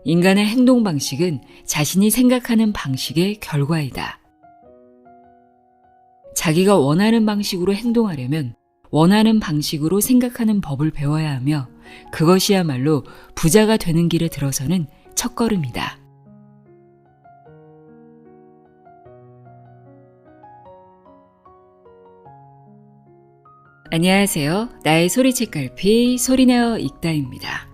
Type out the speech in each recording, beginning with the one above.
인간의 행동 방식은 자신이 생각하는 방식의 결과이다. 자기가 원하는 방식으로 행동하려면 원하는 방식으로 생각하는 법을 배워야 하며 그것이야말로 부자가 되는 길에 들어서는 첫걸음이다. 안녕하세요. 나의 소리책갈피 소리내어 읽다입니다.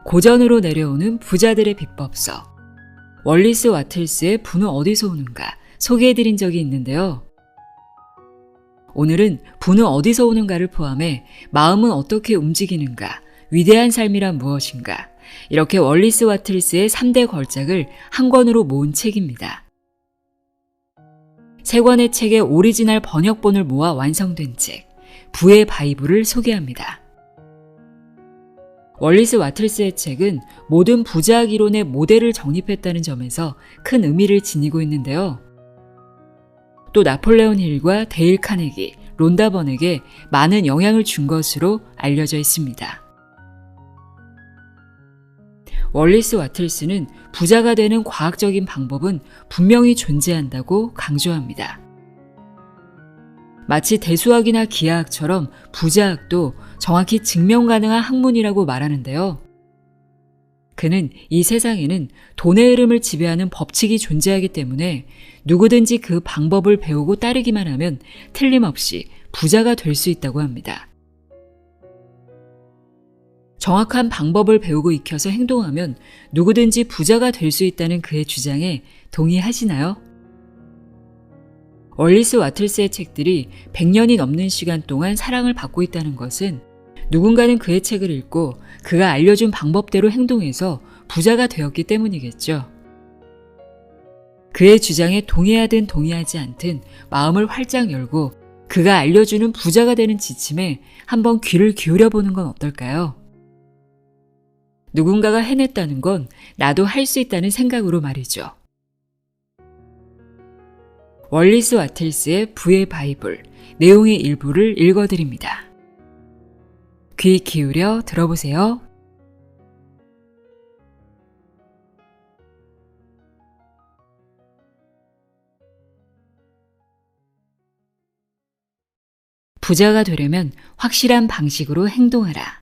고전으로 내려오는 부자들의 비법서 월리스 와틀스의 부는 어디서 오는가 소개해드린 적이 있는데요. 오늘은 부는 어디서 오는가를 포함해 마음은 어떻게 움직이는가, 위대한 삶이란 무엇인가, 이렇게 월리스 와틀스의 3대 걸작을 한 권으로 모은 책입니다. 세 권의 책의 오리지널 번역본을 모아 완성된 책, 부의 바이블을 소개합니다. 월리스 와틀스의 책은 모든 부자학 이론의 모델을 정립했다는 점에서 큰 의미를 지니고 있는데요. 또 나폴레온 힐과 데일 카네기, 론다 번에게 많은 영향을 준 것으로 알려져 있습니다. 월리스 와틀스는 부자가 되는 과학적인 방법은 분명히 존재한다고 강조합니다. 마치 대수학이나 기하학처럼 부자학도 정확히 증명 가능한 학문이라고 말하는데요. 그는 이 세상에는 돈의 흐름을 지배하는 법칙이 존재하기 때문에 누구든지 그 방법을 배우고 따르기만 하면 틀림없이 부자가 될 수 있다고 합니다. 정확한 방법을 배우고 익혀서 행동하면 누구든지 부자가 될 수 있다는 그의 주장에 동의하시나요? 월리스 와틀스의 책들이 100년이 넘는 시간 동안 사랑을 받고 있다는 것은 누군가는 그의 책을 읽고 그가 알려준 방법대로 행동해서 부자가 되었기 때문이겠죠. 그의 주장에 동의하든 동의하지 않든 마음을 활짝 열고 그가 알려주는 부자가 되는 지침에 한번 귀를 기울여 보는 건 어떨까요? 누군가가 해냈다는 건 나도 할 수 있다는 생각으로 말이죠. 월리스 와틀스의 부의 바이블, 내용의 일부를 읽어드립니다. 귀 기울여 들어보세요. 부자가 되려면 확실한 방식으로 행동하라.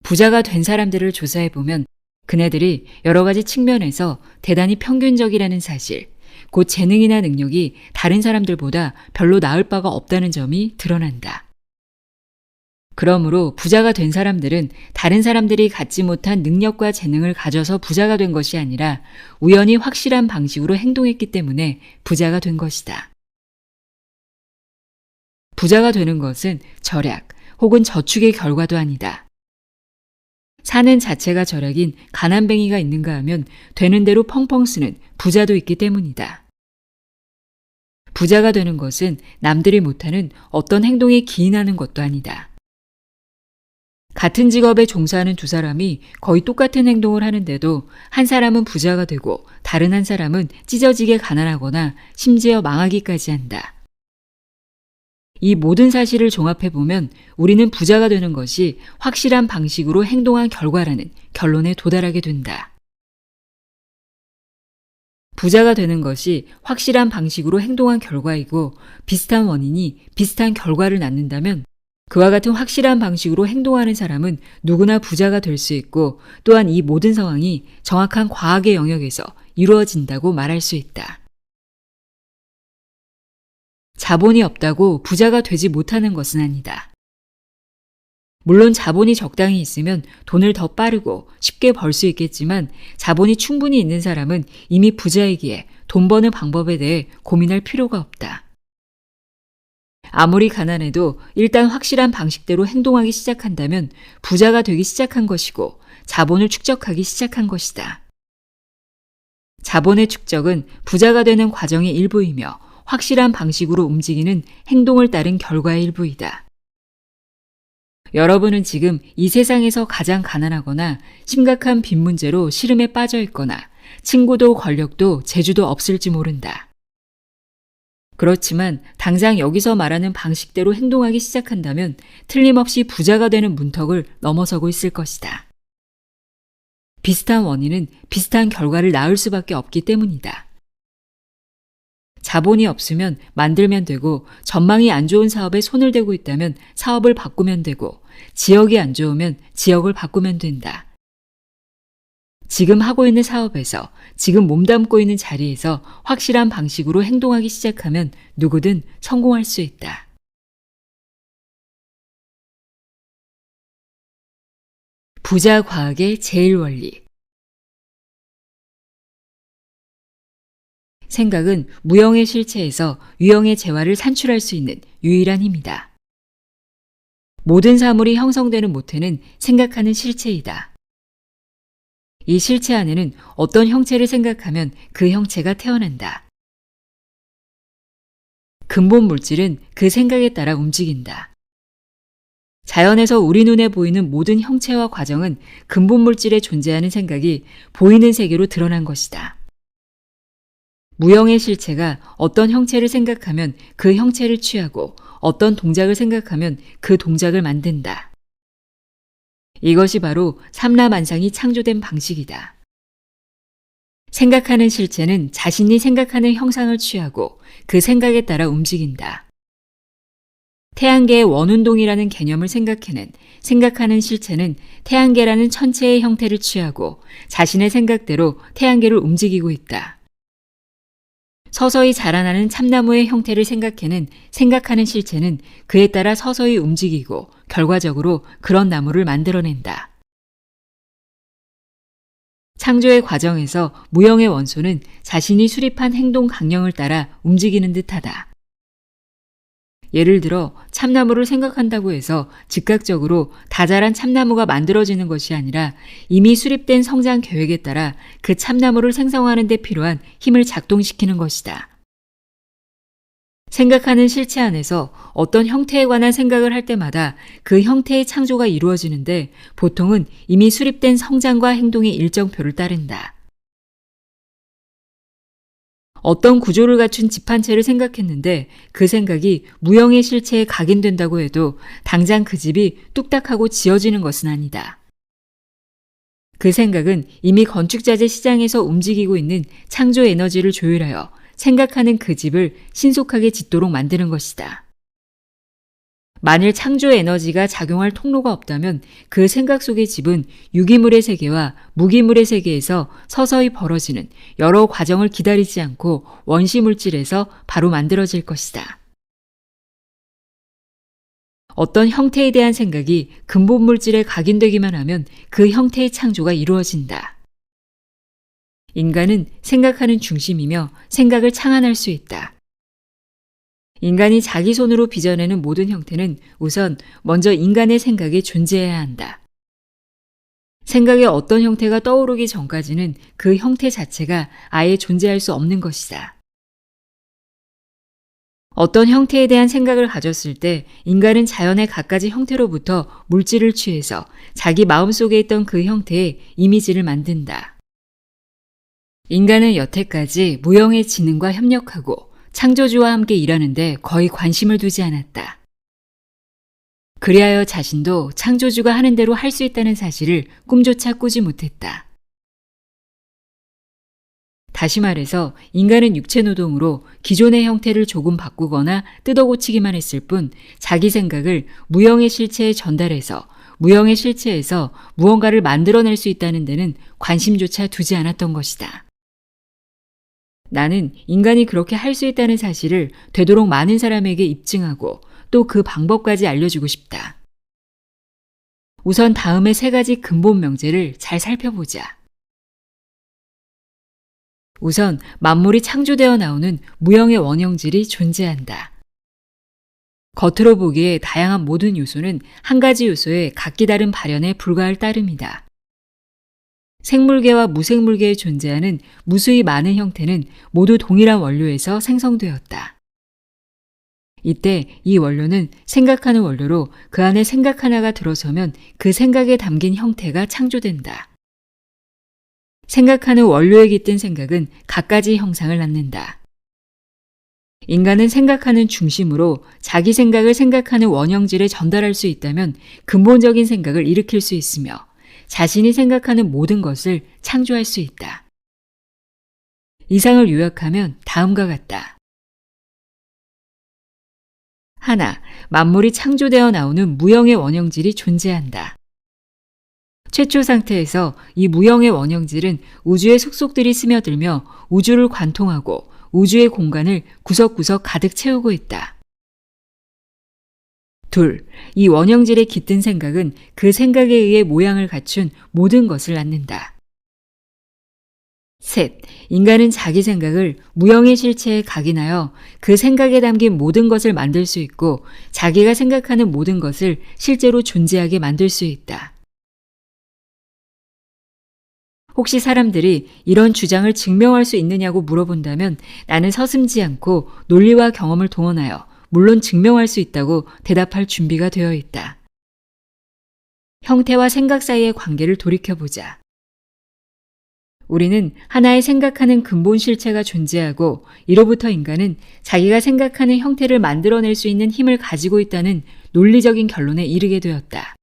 부자가 된 사람들을 조사해보면 그네들이 여러 가지 측면에서 대단히 평균적이라는 사실, 곧 재능이나 능력이 다른 사람들보다 별로 나을 바가 없다는 점이 드러난다. 그러므로 부자가 된 사람들은 다른 사람들이 갖지 못한 능력과 재능을 가져서 부자가 된 것이 아니라 우연히 확실한 방식으로 행동했기 때문에 부자가 된 것이다. 부자가 되는 것은 절약 혹은 저축의 결과도 아니다. 사는 자체가 절약인 가난뱅이가 있는가 하면 되는 대로 펑펑 쓰는 부자도 있기 때문이다. 부자가 되는 것은 남들이 못하는 어떤 행동에 기인하는 것도 아니다. 같은 직업에 종사하는 두 사람이 거의 똑같은 행동을 하는데도 한 사람은 부자가 되고 다른 한 사람은 찢어지게 가난하거나 심지어 망하기까지 한다. 이 모든 사실을 종합해보면 우리는 부자가 되는 것이 확실한 방식으로 행동한 결과라는 결론에 도달하게 된다. 부자가 되는 것이 확실한 방식으로 행동한 결과이고 비슷한 원인이 비슷한 결과를 낳는다면 그와 같은 확실한 방식으로 행동하는 사람은 누구나 부자가 될 수 있고 또한 이 모든 상황이 정확한 과학의 영역에서 이루어진다고 말할 수 있다. 자본이 없다고 부자가 되지 못하는 것은 아니다. 물론 자본이 적당히 있으면 돈을 더 빠르고 쉽게 벌 수 있겠지만 자본이 충분히 있는 사람은 이미 부자이기에 돈 버는 방법에 대해 고민할 필요가 없다. 아무리 가난해도 일단 확실한 방식대로 행동하기 시작한다면 부자가 되기 시작한 것이고 자본을 축적하기 시작한 것이다. 자본의 축적은 부자가 되는 과정의 일부이며 확실한 방식으로 움직이는 행동을 따른 결과의 일부이다. 여러분은 지금 이 세상에서 가장 가난하거나 심각한 빚 문제로 시름에 빠져 있거나 친구도 권력도 재주도 없을지 모른다. 그렇지만 당장 여기서 말하는 방식대로 행동하기 시작한다면 틀림없이 부자가 되는 문턱을 넘어서고 있을 것이다. 비슷한 원인은 비슷한 결과를 낳을 수밖에 없기 때문이다. 자본이 없으면 만들면 되고, 전망이 안 좋은 사업에 손을 대고 있다면 사업을 바꾸면 되고, 지역이 안 좋으면 지역을 바꾸면 된다. 지금 하고 있는 사업에서, 지금 몸담고 있는 자리에서 확실한 방식으로 행동하기 시작하면 누구든 성공할 수 있다. 부자 과학의 제일 원리. 생각은 무형의 실체에서 유형의 재화를 산출할 수 있는 유일한 힘이다. 모든 사물이 형성되는 모태는 생각하는 실체이다. 이 실체 안에는 어떤 형체를 생각하면 그 형체가 태어난다. 근본 물질은 그 생각에 따라 움직인다. 자연에서 우리 눈에 보이는 모든 형체와 과정은 근본 물질에 존재하는 생각이 보이는 세계로 드러난 것이다. 무형의 실체가 어떤 형체를 생각하면 그 형체를 취하고 어떤 동작을 생각하면 그 동작을 만든다. 이것이 바로 삼라만상이 창조된 방식이다. 생각하는 실체는 자신이 생각하는 형상을 취하고 그 생각에 따라 움직인다. 태양계의 원운동이라는 개념을 생각해낸 생각하는 실체는 태양계라는 천체의 형태를 취하고 자신의 생각대로 태양계를 움직이고 있다. 서서히 자라나는 참나무의 형태를 생각해낸 생각하는 실체는 그에 따라 서서히 움직이고 결과적으로 그런 나무를 만들어낸다. 창조의 과정에서 무형의 원소는 자신이 수립한 행동 강령을 따라 움직이는 듯하다. 예를 들어 참나무를 생각한다고 해서 즉각적으로 다 자란 참나무가 만들어지는 것이 아니라 이미 수립된 성장 계획에 따라 그 참나무를 생성하는 데 필요한 힘을 작동시키는 것이다. 생각하는 실체 안에서 어떤 형태에 관한 생각을 할 때마다 그 형태의 창조가 이루어지는데 보통은 이미 수립된 성장과 행동의 일정표를 따른다. 어떤 구조를 갖춘 집 한 채를 생각했는데 그 생각이 무형의 실체에 각인된다고 해도 당장 그 집이 뚝딱하고 지어지는 것은 아니다. 그 생각은 이미 건축자재 시장에서 움직이고 있는 창조 에너지를 조율하여 생각하는 그 집을 신속하게 짓도록 만드는 것이다. 만일 창조 에너지가 작용할 통로가 없다면 그 생각 속의 집은 유기물의 세계와 무기물의 세계에서 서서히 벌어지는 여러 과정을 기다리지 않고 원시 물질에서 바로 만들어질 것이다. 어떤 형태에 대한 생각이 근본 물질에 각인되기만 하면 그 형태의 창조가 이루어진다. 인간은 생각하는 중심이며 생각을 창안할 수 있다. 인간이 자기 손으로 빚어내는 모든 형태는 우선 먼저 인간의 생각에 존재해야 한다. 생각의 어떤 형태가 떠오르기 전까지는 그 형태 자체가 아예 존재할 수 없는 것이다. 어떤 형태에 대한 생각을 가졌을 때 인간은 자연의 갖가지 형태로부터 물질을 취해서 자기 마음속에 있던 그 형태의 이미지를 만든다. 인간은 여태까지 무형의 지능과 협력하고 창조주와 함께 일하는데 거의 관심을 두지 않았다. 그리하여 자신도 창조주가 하는 대로 할 수 있다는 사실을 꿈조차 꾸지 못했다. 다시 말해서 인간은 육체 노동으로 기존의 형태를 조금 바꾸거나 뜯어고치기만 했을 뿐 자기 생각을 무형의 실체에 전달해서 무형의 실체에서 무언가를 만들어낼 수 있다는 데는 관심조차 두지 않았던 것이다. 나는 인간이 그렇게 할 수 있다는 사실을 되도록 많은 사람에게 입증하고 또 그 방법까지 알려주고 싶다. 우선 다음의 3가지 근본 명제를 잘 살펴보자. 우선 만물이 창조되어 나오는 무형의 원형질이 존재한다. 겉으로 보기에 다양한 모든 요소는 한 가지 요소의 각기 다른 발현에 불과할 따름이다. 생물계와 무생물계에 존재하는 무수히 많은 형태는 모두 동일한 원료에서 생성되었다. 이때 이 원료는 생각하는 원료로 그 안에 생각 하나가 들어서면 그 생각에 담긴 형태가 창조된다. 생각하는 원료에 깃든 생각은 갖가지 형상을 낳는다. 인간은 생각하는 중심으로 자기 생각을 생각하는 원형질에 전달할 수 있다면 근본적인 생각을 일으킬 수 있으며 자신이 생각하는 모든 것을 창조할 수 있다. 이상을 요약하면 다음과 같다. 하나, 만물이 창조되어 나오는 무형의 원형질이 존재한다. 최초 상태에서 이 무형의 원형질은 우주의 속속들이 스며들며 우주를 관통하고 우주의 공간을 구석구석 가득 채우고 있다. 둘, 이 원형질의 깃든 생각은 그 생각에 의해 모양을 갖춘 모든 것을 낳는다. 셋, 인간은 자기 생각을 무형의 실체에 각인하여 그 생각에 담긴 모든 것을 만들 수 있고 자기가 생각하는 모든 것을 실제로 존재하게 만들 수 있다. 혹시 사람들이 이런 주장을 증명할 수 있느냐고 물어본다면 나는 서슴지 않고 논리와 경험을 동원하여 물론 증명할 수 있다고 대답할 준비가 되어 있다. 형태와 생각 사이의 관계를 돌이켜보자. 우리는 하나의 생각하는 근본 실체가 존재하고 이로부터 인간은 자기가 생각하는 형태를 만들어낼 수 있는 힘을 가지고 있다는 논리적인 결론에 이르게 되었다.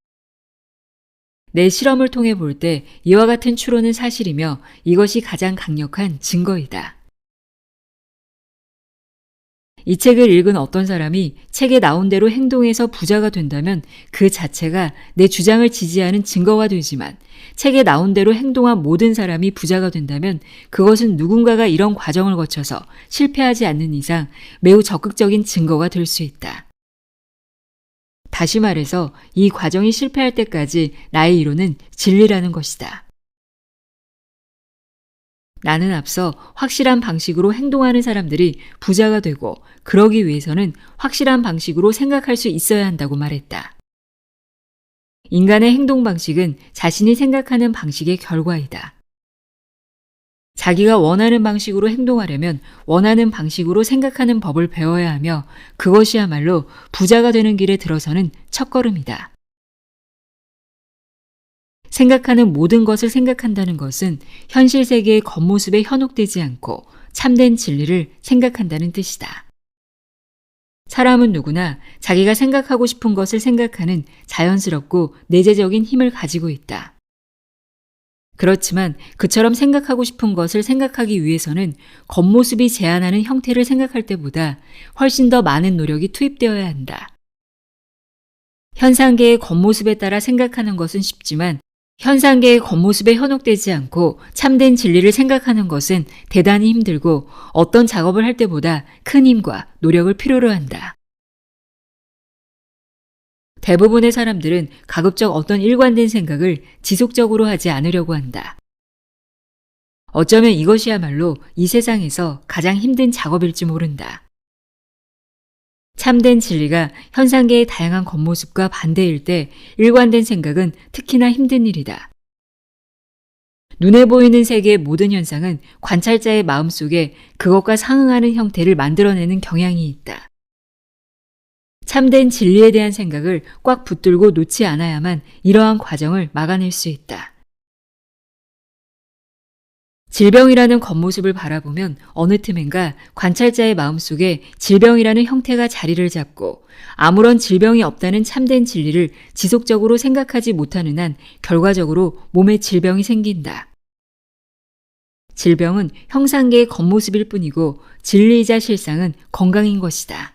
내 실험을 통해 볼 때 이와 같은 추론은 사실이며 이것이 가장 강력한 증거이다. 이 책을 읽은 어떤 사람이 책에 나온 대로 행동해서 부자가 된다면 그 자체가 내 주장을 지지하는 증거가 되지만 책에 나온 대로 행동한 모든 사람이 부자가 된다면 그것은 누군가가 이런 과정을 거쳐서 실패하지 않는 이상 매우 적극적인 증거가 될 수 있다. 다시 말해서 이 과정이 실패할 때까지 나의 이론은 진리라는 것이다. 나는 앞서 확실한 방식으로 행동하는 사람들이 부자가 되고 그러기 위해서는 확실한 방식으로 생각할 수 있어야 한다고 말했다. 인간의 행동 방식은 자신이 생각하는 방식의 결과이다. 자기가 원하는 방식으로 행동하려면 원하는 방식으로 생각하는 법을 배워야 하며 그것이야말로 부자가 되는 길에 들어서는 첫걸음이다. 생각하는 모든 것을 생각한다는 것은 현실 세계의 겉모습에 현혹되지 않고 참된 진리를 생각한다는 뜻이다. 사람은 누구나 자기가 생각하고 싶은 것을 생각하는 자연스럽고 내재적인 힘을 가지고 있다. 그렇지만 그처럼 생각하고 싶은 것을 생각하기 위해서는 겉모습이 제안하는 형태를 생각할 때보다 훨씬 더 많은 노력이 투입되어야 한다. 현상계의 겉모습에 따라 생각하는 것은 쉽지만 현상계의 겉모습에 현혹되지 않고 참된 진리를 생각하는 것은 대단히 힘들고 어떤 작업을 할 때보다 큰 힘과 노력을 필요로 한다. 대부분의 사람들은 가급적 어떤 일관된 생각을 지속적으로 하지 않으려고 한다. 어쩌면 이것이야말로 이 세상에서 가장 힘든 작업일지 모른다. 참된 진리가 현상계의 다양한 겉모습과 반대일 때 일관된 생각은 특히나 힘든 일이다. 눈에 보이는 세계의 모든 현상은 관찰자의 마음속에 그것과 상응하는 형태를 만들어내는 경향이 있다. 참된 진리에 대한 생각을 꽉 붙들고 놓지 않아야만 이러한 과정을 막아낼 수 있다. 질병이라는 겉모습을 바라보면 어느 틈엔가 관찰자의 마음속에 질병이라는 형태가 자리를 잡고 아무런 질병이 없다는 참된 진리를 지속적으로 생각하지 못하는 한 결과적으로 몸에 질병이 생긴다. 질병은 형상계의 겉모습일 뿐이고 진리이자 실상은 건강인 것이다.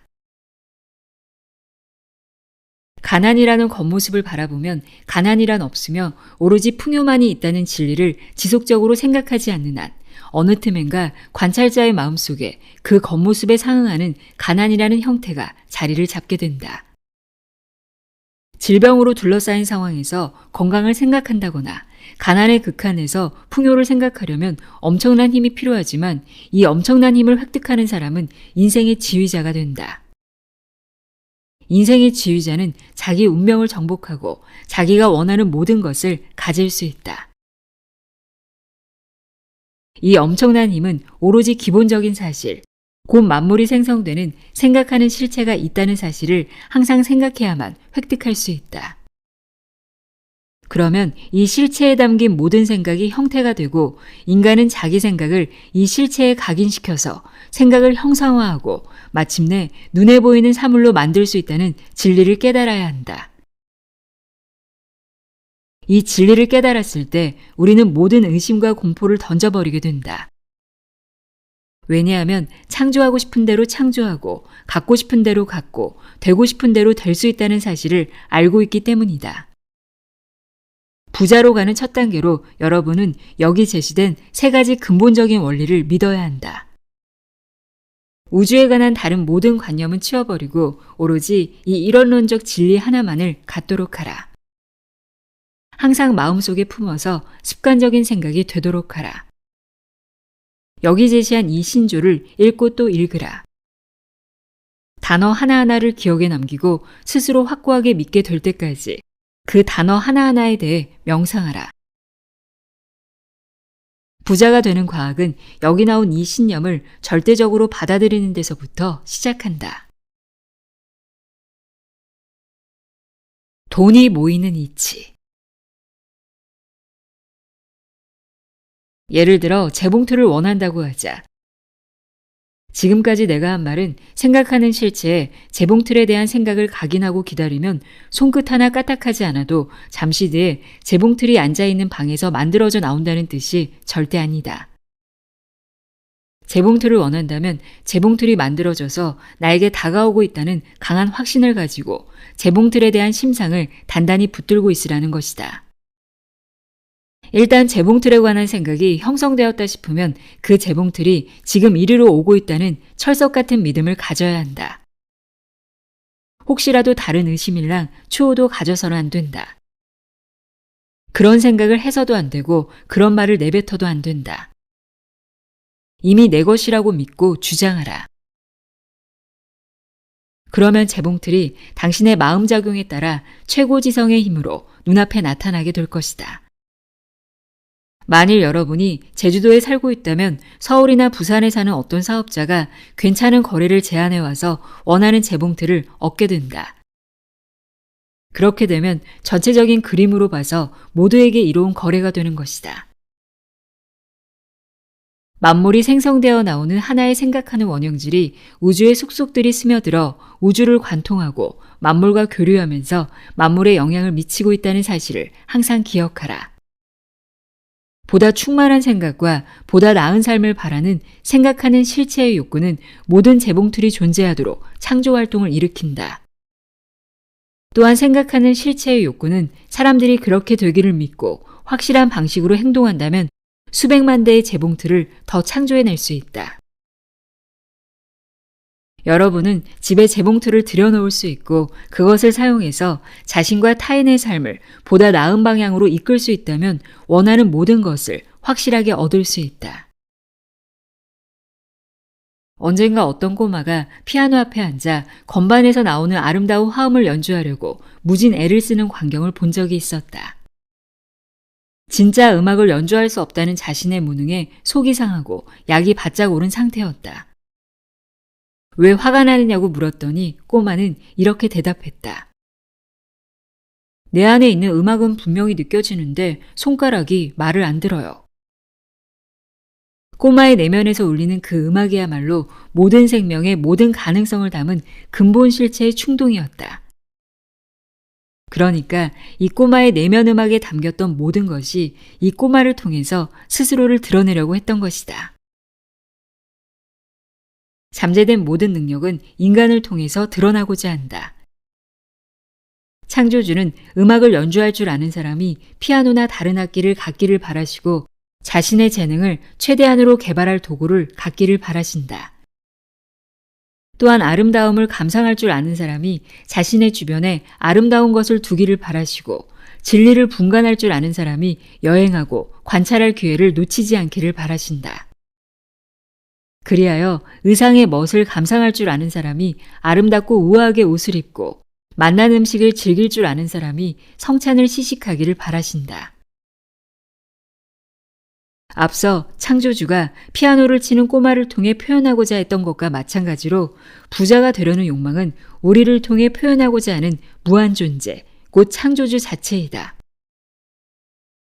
가난이라는 겉모습을 바라보면 가난이란 없으며 오로지 풍요만이 있다는 진리를 지속적으로 생각하지 않는 한 어느 틈엔가 관찰자의 마음속에 그 겉모습에 상응하는 가난이라는 형태가 자리를 잡게 된다. 질병으로 둘러싸인 상황에서 건강을 생각한다거나 가난의 극한에서 풍요를 생각하려면 엄청난 힘이 필요하지만 이 엄청난 힘을 획득하는 사람은 인생의 지휘자가 된다. 인생의 지휘자는 자기 운명을 정복하고 자기가 원하는 모든 것을 가질 수 있다. 이 엄청난 힘은 오로지 기본적인 사실, 곧 만물이 생성되는 생각하는 실체가 있다는 사실을 항상 생각해야만 획득할 수 있다. 그러면 이 실체에 담긴 모든 생각이 형태가 되고 인간은 자기 생각을 이 실체에 각인시켜서 생각을 형상화하고 마침내 눈에 보이는 사물로 만들 수 있다는 진리를 깨달아야 한다. 이 진리를 깨달았을 때 우리는 모든 의심과 공포를 던져버리게 된다. 왜냐하면 창조하고 싶은 대로 창조하고 갖고 싶은 대로 갖고 되고 싶은 대로 될 수 있다는 사실을 알고 있기 때문이다. 부자로 가는 첫 단계로 여러분은 여기 제시된 3가지 근본적인 원리를 믿어야 한다. 우주에 관한 다른 모든 관념은 치워버리고 오로지 이 이론론적 진리 하나만을 갖도록 하라. 항상 마음속에 품어서 습관적인 생각이 되도록 하라. 여기 제시한 이 신조를 읽고 또 읽으라. 단어 하나하나를 기억에 남기고 스스로 확고하게 믿게 될 때까지 그 단어 하나하나에 대해 명상하라. 부자가 되는 과학은 여기 나온 이 신념을 절대적으로 받아들이는 데서부터 시작한다. 돈이 모이는 이치. 예를 들어 재봉틀을 원한다고 하자. 지금까지 내가 한 말은 생각하는 실체에 재봉틀에 대한 생각을 각인하고 기다리면 손끝 하나 까딱하지 않아도 잠시 뒤에 재봉틀이 앉아있는 방에서 만들어져 나온다는 뜻이 절대 아니다. 재봉틀을 원한다면 재봉틀이 만들어져서 나에게 다가오고 있다는 강한 확신을 가지고 재봉틀에 대한 심상을 단단히 붙들고 있으라는 것이다. 일단 재봉틀에 관한 생각이 형성되었다 싶으면 그 재봉틀이 지금 이리로 오고 있다는 철석 같은 믿음을 가져야 한다. 혹시라도 다른 의심일랑 추호도 가져서는 안 된다. 그런 생각을 해서도 안 되고 그런 말을 내뱉어도 안 된다. 이미 내 것이라고 믿고 주장하라. 그러면 재봉틀이 당신의 마음작용에 따라 최고지성의 힘으로 눈앞에 나타나게 될 것이다. 만일 여러분이 제주도에 살고 있다면 서울이나 부산에 사는 어떤 사업자가 괜찮은 거래를 제안해 와서 원하는 재봉틀을 얻게 된다. 그렇게 되면 전체적인 그림으로 봐서 모두에게 이로운 거래가 되는 것이다. 만물이 생성되어 나오는 하나의 생각하는 원형질이 우주의 속속들이 스며들어 우주를 관통하고 만물과 교류하면서 만물에 영향을 미치고 있다는 사실을 항상 기억하라. 보다 충만한 생각과 보다 나은 삶을 바라는 생각하는 실체의 욕구는 모든 재봉틀이 존재하도록 창조활동을 일으킨다. 또한 생각하는 실체의 욕구는 사람들이 그렇게 되기를 믿고 확실한 방식으로 행동한다면 수백만 대의 재봉틀을 더 창조해낼 수 있다. 여러분은 집에 재봉틀을 들여놓을 수 있고 그것을 사용해서 자신과 타인의 삶을 보다 나은 방향으로 이끌 수 있다면 원하는 모든 것을 확실하게 얻을 수 있다. 언젠가 어떤 꼬마가 피아노 앞에 앉아 건반에서 나오는 아름다운 화음을 연주하려고 무진 애를 쓰는 광경을 본 적이 있었다. 진짜 음악을 연주할 수 없다는 자신의 무능에 속이 상하고 약이 바짝 오른 상태였다. 왜 화가 나느냐고 물었더니 꼬마는 이렇게 대답했다. 내 안에 있는 음악은 분명히 느껴지는데 손가락이 말을 안 들어요. 꼬마의 내면에서 울리는 그 음악이야말로 모든 생명의 모든 가능성을 담은 근본 실체의 충동이었다. 그러니까 이 꼬마의 내면 음악에 담겼던 모든 것이 이 꼬마를 통해서 스스로를 드러내려고 했던 것이다. 잠재된 모든 능력은 인간을 통해서 드러나고자 한다. 창조주는 음악을 연주할 줄 아는 사람이 피아노나 다른 악기를 갖기를 바라시고 자신의 재능을 최대한으로 개발할 도구를 갖기를 바라신다. 또한 아름다움을 감상할 줄 아는 사람이 자신의 주변에 아름다운 것을 두기를 바라시고 진리를 분간할 줄 아는 사람이 여행하고 관찰할 기회를 놓치지 않기를 바라신다. 그리하여 의상의 멋을 감상할 줄 아는 사람이 아름답고 우아하게 옷을 입고 맛난 음식을 즐길 줄 아는 사람이 성찬을 시식하기를 바라신다. 앞서 창조주가 피아노를 치는 꼬마를 통해 표현하고자 했던 것과 마찬가지로 부자가 되려는 욕망은 우리를 통해 표현하고자 하는 무한 존재, 곧 창조주 자체이다.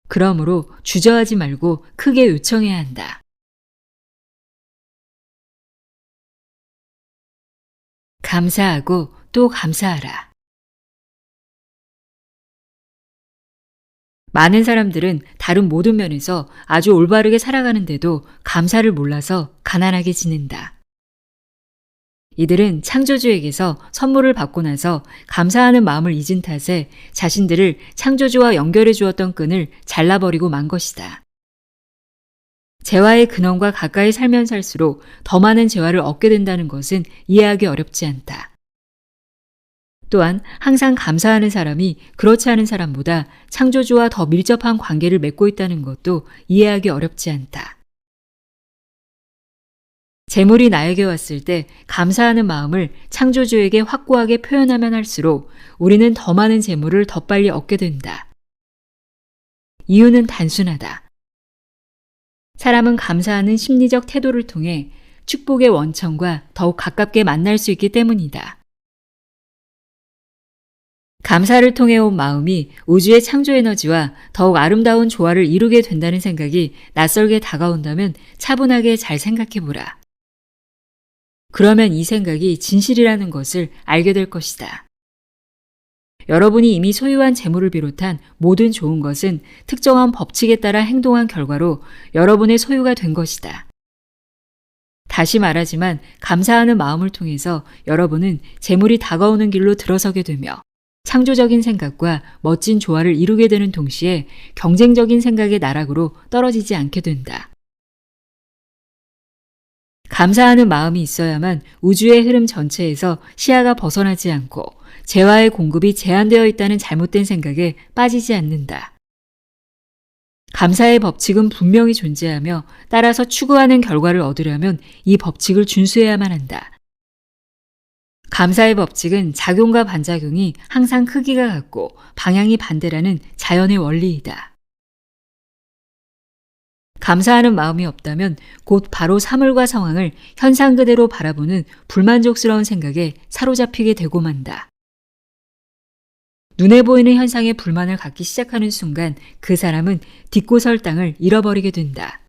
그러므로 주저하지 말고 크게 요청해야 한다. 감사하고 또 감사하라. 많은 사람들은 다른 모든 면에서 아주 올바르게 살아가는데도 감사를 몰라서 가난하게 지낸다. 이들은 창조주에게서 선물을 받고 나서 감사하는 마음을 잊은 탓에 자신들을 창조주와 연결해 주었던 끈을 잘라버리고 만 것이다. 재화의 근원과 가까이 살면 살수록 더 많은 재화를 얻게 된다는 것은 이해하기 어렵지 않다. 또한 항상 감사하는 사람이 그렇지 않은 사람보다 창조주와 더 밀접한 관계를 맺고 있다는 것도 이해하기 어렵지 않다. 재물이 나에게 왔을 때 감사하는 마음을 창조주에게 확고하게 표현하면 할수록 우리는 더 많은 재물을 더 빨리 얻게 된다. 이유는 단순하다. 사람은 감사하는 심리적 태도를 통해 축복의 원천과 더욱 가깝게 만날 수 있기 때문이다. 감사를 통해 온 마음이 우주의 창조 에너지와 더욱 아름다운 조화를 이루게 된다는 생각이 낯설게 다가온다면 차분하게 잘 생각해보라. 그러면 이 생각이 진실이라는 것을 알게 될 것이다. 여러분이 이미 소유한 재물을 비롯한 모든 좋은 것은 특정한 법칙에 따라 행동한 결과로 여러분의 소유가 된 것이다. 다시 말하지만 감사하는 마음을 통해서 여러분은 재물이 다가오는 길로 들어서게 되며 창조적인 생각과 멋진 조화를 이루게 되는 동시에 경쟁적인 생각의 나락으로 떨어지지 않게 된다. 감사하는 마음이 있어야만 우주의 흐름 전체에서 시야가 벗어나지 않고 재화의 공급이 제한되어 있다는 잘못된 생각에 빠지지 않는다. 감사의 법칙은 분명히 존재하며 따라서 추구하는 결과를 얻으려면 이 법칙을 준수해야만 한다. 감사의 법칙은 작용과 반작용이 항상 크기가 같고 방향이 반대라는 자연의 원리이다. 감사하는 마음이 없다면 곧 바로 사물과 상황을 현상 그대로 바라보는 불만족스러운 생각에 사로잡히게 되고 만다. 눈에 보이는 현상에 불만을 갖기 시작하는 순간 그 사람은 딛고 설 땅을 잃어버리게 된다.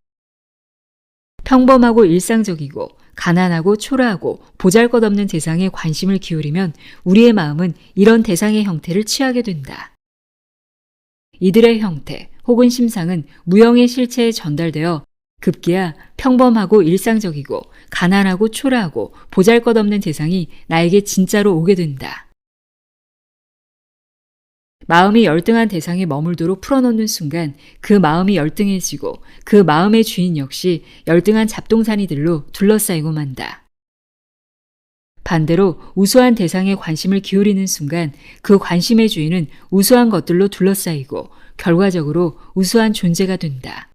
평범하고 일상적이고 가난하고 초라하고 보잘것없는 대상에 관심을 기울이면 우리의 마음은 이런 대상의 형태를 취하게 된다. 이들의 형태 혹은 심상은 무형의 실체에 전달되어 급기야 평범하고 일상적이고 가난하고 초라하고 보잘것없는 대상이 나에게 진짜로 오게 된다. 마음이 열등한 대상에 머물도록 풀어놓는 순간 그 마음이 열등해지고 그 마음의 주인 역시 열등한 잡동사니들로 둘러싸이고 만다. 반대로 우수한 대상에 관심을 기울이는 순간 그 관심의 주인은 우수한 것들로 둘러싸이고 결과적으로 우수한 존재가 된다.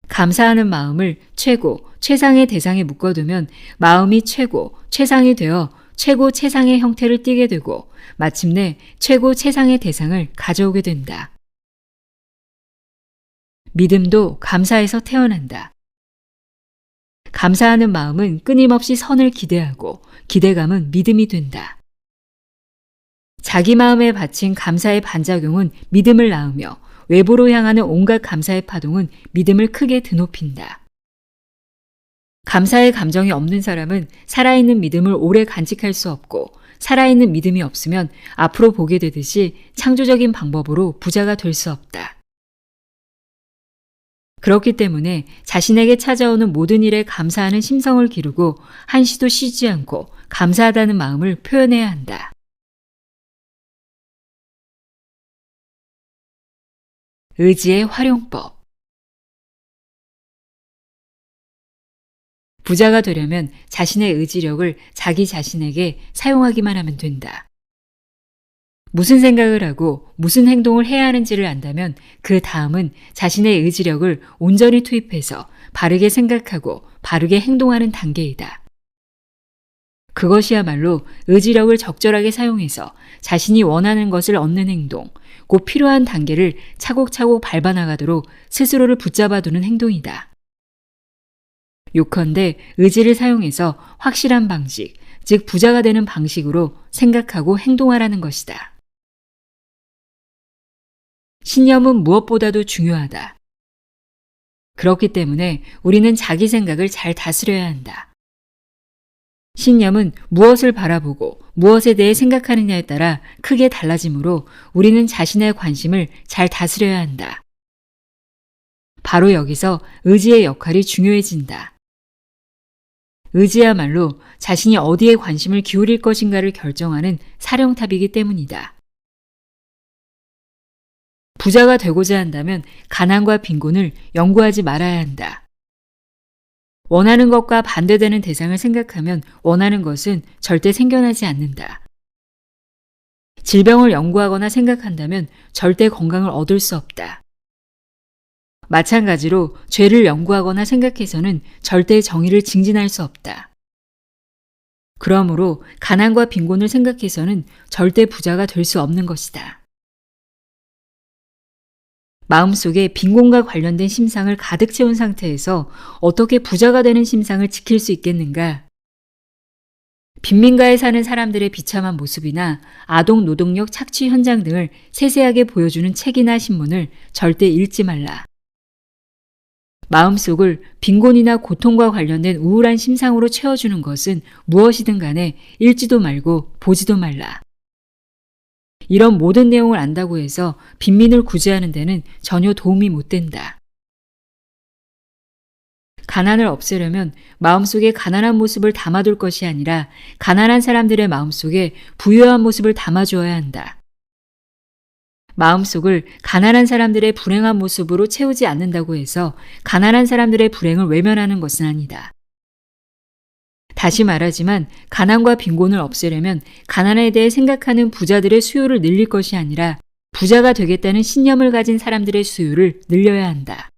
감사하는 마음을 최고, 최상의 대상에 묶어두면 마음이 최고, 최상이 되어 최고, 최상의 형태를 띠게 되고 마침내 최고, 최상의 대상을 가져오게 된다. 믿음도 감사에서 태어난다. 감사하는 마음은 끊임없이 선을 기대하고 기대감은 믿음이 된다. 자기 마음에 바친 감사의 반작용은 믿음을 낳으며 외부로 향하는 온갖 감사의 파동은 믿음을 크게 드높인다. 감사의 감정이 없는 사람은 살아있는 믿음을 오래 간직할 수 없고 살아있는 믿음이 없으면 앞으로 보게 되듯이 창조적인 방법으로 부자가 될 수 없다. 그렇기 때문에 자신에게 찾아오는 모든 일에 감사하는 심성을 기르고 한시도 쉬지 않고 감사하다는 마음을 표현해야 한다. 의지의 활용법. 부자가 되려면 자신의 의지력을 자기 자신에게 사용하기만 하면 된다. 무슨 생각을 하고 무슨 행동을 해야 하는지를 안다면 그 다음은 자신의 의지력을 온전히 투입해서 바르게 생각하고 바르게 행동하는 단계이다. 그것이야말로 의지력을 적절하게 사용해서 자신이 원하는 것을 얻는 행동, 곧 필요한 단계를 차곡차곡 밟아나가도록 스스로를 붙잡아두는 행동이다. 요컨대 의지를 사용해서 확실한 방식, 즉 부자가 되는 방식으로 생각하고 행동하라는 것이다. 신념은 무엇보다도 중요하다. 그렇기 때문에 우리는 자기 생각을 잘 다스려야 한다. 신념은 무엇을 바라보고 무엇에 대해 생각하느냐에 따라 크게 달라지므로 우리는 자신의 관심을 잘 다스려야 한다. 바로 여기서 의지의 역할이 중요해진다. 의지야말로 자신이 어디에 관심을 기울일 것인가를 결정하는 사령탑이기 때문이다. 부자가 되고자 한다면 가난과 빈곤을 연구하지 말아야 한다. 원하는 것과 반대되는 대상을 생각하면 원하는 것은 절대 생겨나지 않는다. 질병을 연구하거나 생각한다면 절대 건강을 얻을 수 없다. 마찬가지로 죄를 연구하거나 생각해서는 절대 정의를 증진할 수 없다. 그러므로 가난과 빈곤을 생각해서는 절대 부자가 될 수 없는 것이다. 마음속에 빈곤과 관련된 심상을 가득 채운 상태에서 어떻게 부자가 되는 심상을 지킬 수 있겠는가? 빈민가에 사는 사람들의 비참한 모습이나 아동 노동력 착취 현장 등을 세세하게 보여주는 책이나 신문을 절대 읽지 말라. 마음속을 빈곤이나 고통과 관련된 우울한 심상으로 채워주는 것은 무엇이든 간에 읽지도 말고 보지도 말라. 이런 모든 내용을 안다고 해서 빈민을 구제하는 데는 전혀 도움이 못 된다. 가난을 없애려면 마음속에 가난한 모습을 담아둘 것이 아니라 가난한 사람들의 마음속에 부유한 모습을 담아주어야 한다. 마음속을 가난한 사람들의 불행한 모습으로 채우지 않는다고 해서 가난한 사람들의 불행을 외면하는 것은 아니다. 다시 말하지만 가난과 빈곤을 없애려면 가난에 대해 생각하는 부자들의 수요를 늘릴 것이 아니라 부자가 되겠다는 신념을 가진 사람들의 수요를 늘려야 한다.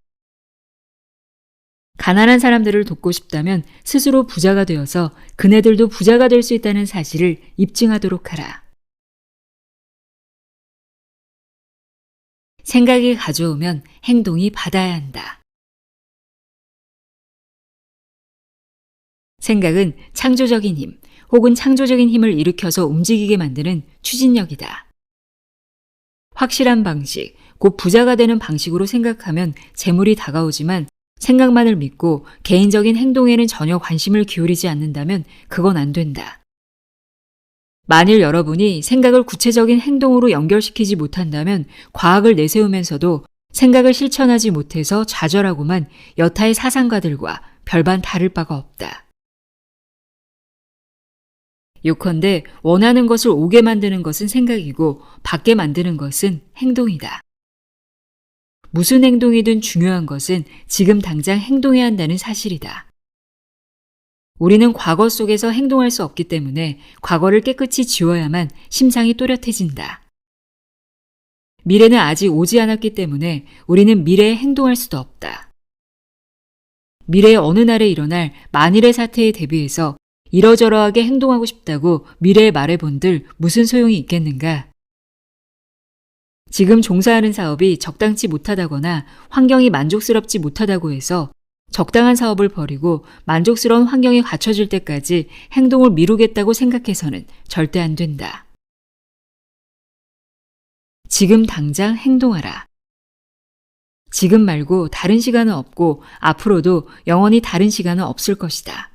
가난한 사람들을 돕고 싶다면 스스로 부자가 되어서 그네들도 부자가 될 수 있다는 사실을 입증하도록 하라. 생각이 가져오면 행동이 받아야 한다. 생각은 창조적인 힘 혹은 창조적인 힘을 일으켜서 움직이게 만드는 추진력이다. 확실한 방식, 곧 부자가 되는 방식으로 생각하면 재물이 다가오지만 생각만을 믿고 개인적인 행동에는 전혀 관심을 기울이지 않는다면 그건 안 된다. 만일 여러분이 생각을 구체적인 행동으로 연결시키지 못한다면 과학을 내세우면서도 생각을 실천하지 못해서 좌절하고만 여타의 사상가들과 별반 다를 바가 없다. 요컨대 원하는 것을 오게 만드는 것은 생각이고 받게 만드는 것은 행동이다. 무슨 행동이든 중요한 것은 지금 당장 행동해야 한다는 사실이다. 우리는 과거 속에서 행동할 수 없기 때문에 과거를 깨끗이 지워야만 심상이 또렷해진다. 미래는 아직 오지 않았기 때문에 우리는 미래에 행동할 수도 없다. 미래의 어느 날에 일어날 만일의 사태에 대비해서 이러저러하게 행동하고 싶다고 미래에 말해본들 무슨 소용이 있겠는가? 지금 종사하는 사업이 적당치 못하다거나 환경이 만족스럽지 못하다고 해서 적당한 사업을 버리고 만족스러운 환경이 갖춰질 때까지 행동을 미루겠다고 생각해서는 절대 안 된다. 지금 당장 행동하라. 지금 말고 다른 시간은 없고 앞으로도 영원히 다른 시간은 없을 것이다.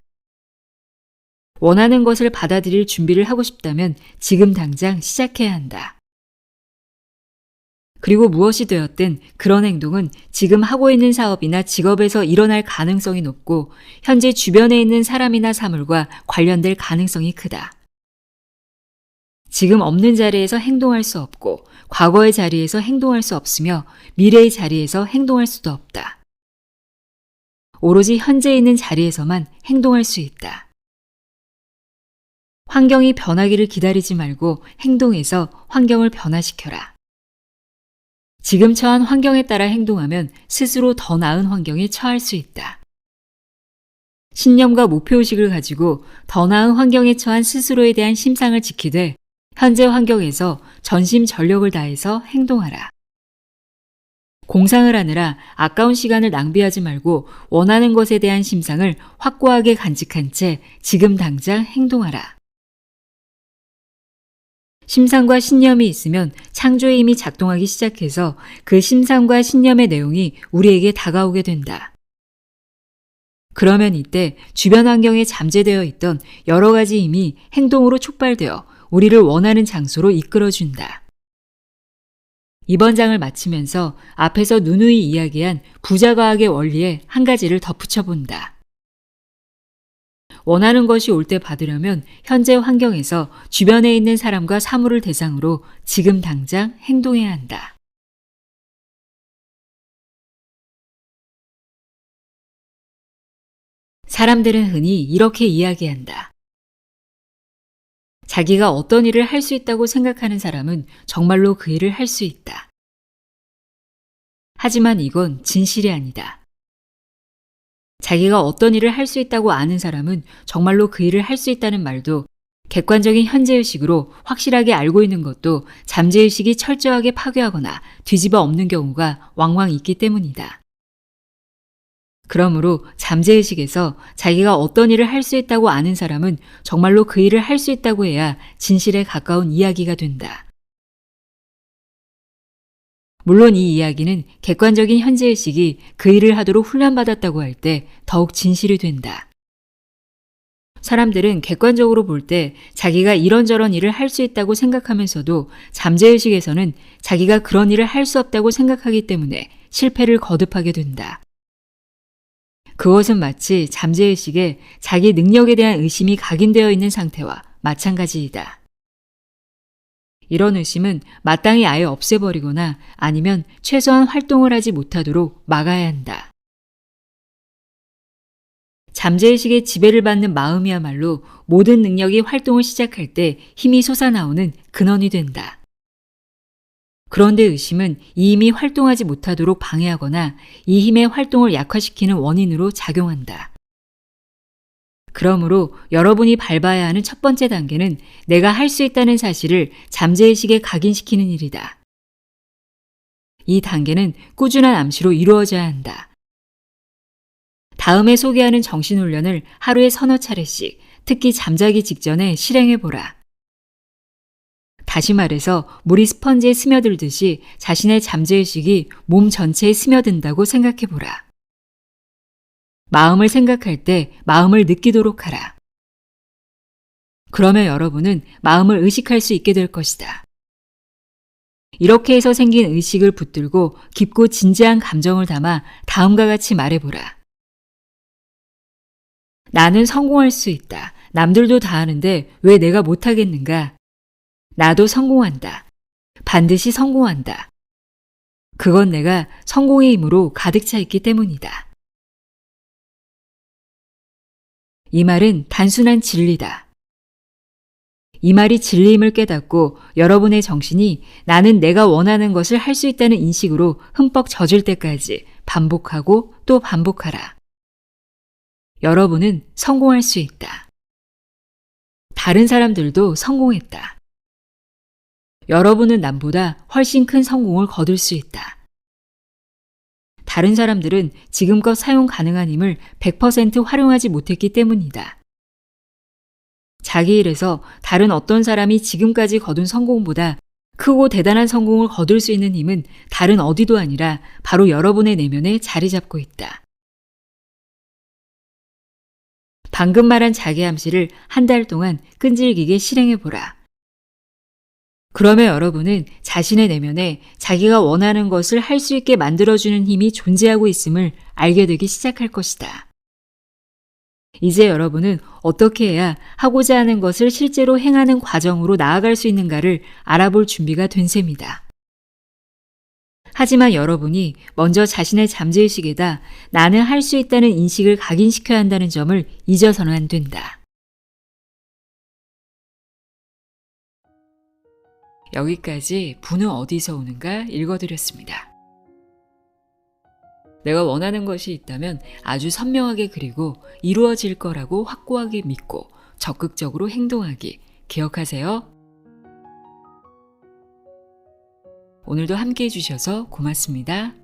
원하는 것을 받아들일 준비를 하고 싶다면 지금 당장 시작해야 한다. 그리고 무엇이 되었든 그런 행동은 지금 하고 있는 사업이나 직업에서 일어날 가능성이 높고 현재 주변에 있는 사람이나 사물과 관련될 가능성이 크다. 지금 없는 자리에서 행동할 수 없고 과거의 자리에서 행동할 수 없으며 미래의 자리에서 행동할 수도 없다. 오로지 현재 있는 자리에서만 행동할 수 있다. 환경이 변하기를 기다리지 말고 행동해서 환경을 변화시켜라. 지금 처한 환경에 따라 행동하면 스스로 더 나은 환경에 처할 수 있다. 신념과 목표의식을 가지고 더 나은 환경에 처한 스스로에 대한 심상을 지키되 현재 환경에서 전심전력을 다해서 행동하라. 공상을 하느라 아까운 시간을 낭비하지 말고 원하는 것에 대한 심상을 확고하게 간직한 채 지금 당장 행동하라. 심상과 신념이 있으면 창조의 힘이 작동하기 시작해서 그 심상과 신념의 내용이 우리에게 다가오게 된다. 그러면 이때 주변 환경에 잠재되어 있던 여러 가지 힘이 행동으로 촉발되어 우리를 원하는 장소로 이끌어준다. 이번 장을 마치면서 앞에서 누누이 이야기한 부자과학의 원리에 한 가지를 덧붙여 본다. 원하는 것이 올 때 받으려면 현재 환경에서 주변에 있는 사람과 사물을 대상으로 지금 당장 행동해야 한다. 사람들은 흔히 이렇게 이야기한다. 자기가 어떤 일을 할 수 있다고 생각하는 사람은 정말로 그 일을 할 수 있다. 하지만 이건 진실이 아니다. 자기가 어떤 일을 할 수 있다고 아는 사람은 정말로 그 일을 할 수 있다는 말도 객관적인 현재의식으로 확실하게 알고 있는 것도 잠재의식이 철저하게 파괴하거나 뒤집어 엎는 경우가 왕왕 있기 때문이다. 그러므로 잠재의식에서 자기가 어떤 일을 할 수 있다고 아는 사람은 정말로 그 일을 할 수 있다고 해야 진실에 가까운 이야기가 된다. 물론 이 이야기는 객관적인 현재의식이 그 일을 하도록 훈련받았다고 할 때 더욱 진실이 된다. 사람들은 객관적으로 볼 때 자기가 이런저런 일을 할 수 있다고 생각하면서도 잠재의식에서는 자기가 그런 일을 할 수 없다고 생각하기 때문에 실패를 거듭하게 된다. 그것은 마치 잠재의식에 자기 능력에 대한 의심이 각인되어 있는 상태와 마찬가지이다. 이런 의심은 마땅히 아예 없애버리거나 아니면 최소한 활동을 하지 못하도록 막아야 한다. 잠재의식의 지배를 받는 마음이야말로 모든 능력이 활동을 시작할 때 힘이 솟아나오는 근원이 된다. 그런데 의심은 이 힘이 활동하지 못하도록 방해하거나 이 힘의 활동을 약화시키는 원인으로 작용한다. 그러므로 여러분이 밟아야 하는 첫 번째 단계는 내가 할 수 있다는 사실을 잠재의식에 각인시키는 일이다. 이 단계는 꾸준한 암시로 이루어져야 한다. 다음에 소개하는 정신훈련을 하루에 서너 차례씩, 특히 잠자기 직전에 실행해보라. 다시 말해서 물이 스펀지에 스며들듯이 자신의 잠재의식이 몸 전체에 스며든다고 생각해보라. 마음을 생각할 때 마음을 느끼도록 하라. 그러면 여러분은 마음을 의식할 수 있게 될 것이다. 이렇게 해서 생긴 의식을 붙들고 깊고 진지한 감정을 담아 다음과 같이 말해보라. 나는 성공할 수 있다. 남들도 다 하는데 왜 내가 못하겠는가? 나도 성공한다. 반드시 성공한다. 그건 내가 성공의 힘으로 가득 차 있기 때문이다. 이 말은 단순한 진리다. 이 말이 진리임을 깨닫고 여러분의 정신이 나는 내가 원하는 것을 할 수 있다는 인식으로 흠뻑 젖을 때까지 반복하고 또 반복하라. 여러분은 성공할 수 있다. 다른 사람들도 성공했다. 여러분은 남보다 훨씬 큰 성공을 거둘 수 있다. 다른 사람들은 지금껏 사용 가능한 힘을 100% 활용하지 못했기 때문이다. 자기 일에서 다른 어떤 사람이 지금까지 거둔 성공보다 크고 대단한 성공을 거둘 수 있는 힘은 다른 어디도 아니라 바로 여러분의 내면에 자리 잡고 있다. 방금 말한 자기 암시를 한 달 동안 끈질기게 실행해보라. 그러면 여러분은 자신의 내면에 자기가 원하는 것을 할 수 있게 만들어주는 힘이 존재하고 있음을 알게 되기 시작할 것이다. 이제 여러분은 어떻게 해야 하고자 하는 것을 실제로 행하는 과정으로 나아갈 수 있는가를 알아볼 준비가 된 셈이다. 하지만 여러분이 먼저 자신의 잠재의식에다 나는 할 수 있다는 인식을 각인시켜야 한다는 점을 잊어서는 안 된다. 여기까지 부는 어디서 오는가 읽어드렸습니다. 내가 원하는 것이 있다면 아주 선명하게 그리고 이루어질 거라고 확고하게 믿고 적극적으로 행동하기 기억하세요. 오늘도 함께 해주셔서 고맙습니다.